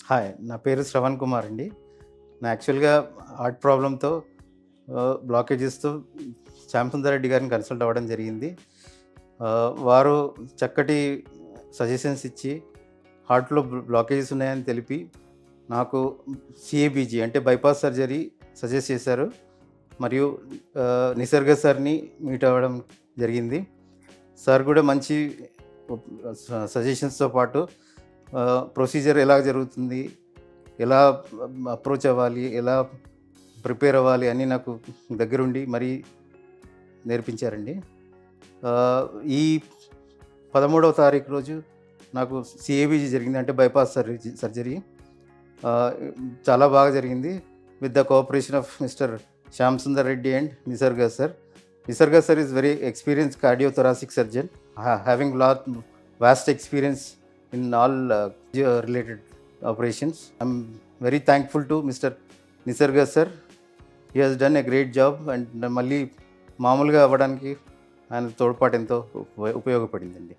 Hi. నా పేరు శ్రవణ్ కుమార్ అండి. నా యాక్చువల్‌గా హార్ట్ ప్రాబ్లమ్‌తో బ్లాకేజెస్‌తో శ్యామ్ సుందర్ రెడ్డి గారిని కన్సల్ట్ అవ్వడం జరిగింది. వారు చక్కటి సజెషన్స్ ఇచ్చి హార్ట్‌లో బ్లాకేజెస్ ఉన్నాయని తెలిపి నాకు సీఏబీజీ అంటే బైపాస్ సర్జరీ సజెస్ట్ చేశారు. మరియు నిసర్గ సార్‌ని మీట్ అవ్వడం జరిగింది. సార్ కూడా మంచి సజెషన్స్‌తో పాటు ప్రొసీజర్ ఎలా జరుగుతుంది, ఎలా అప్రోచ్ అవ్వాలి, ఎలా ప్రిపేర్ అవ్వాలి అని నాకు దగ్గరుండి మరీ నేర్పించారండి. ఈ 13వ తారీఖు రోజు నాకు సీఏబీజీ జరిగింది. అంటే బైపాస్ సర్జరీ చాలా బాగా జరిగింది. With the cooperation of mister Shyam Sundar Reddy and Nisarga sir. Nisarga sir is very experienced cardiothoracic surgeon having vast experience in all related operations. I'm very thankful to Mr. Nisarga sir. He has done a great job and మళ్ళీ మామూలుగా అవ్వడానికి ఆయన తోడ్పాటు ఎంతో ఉపయోగపడిందండి.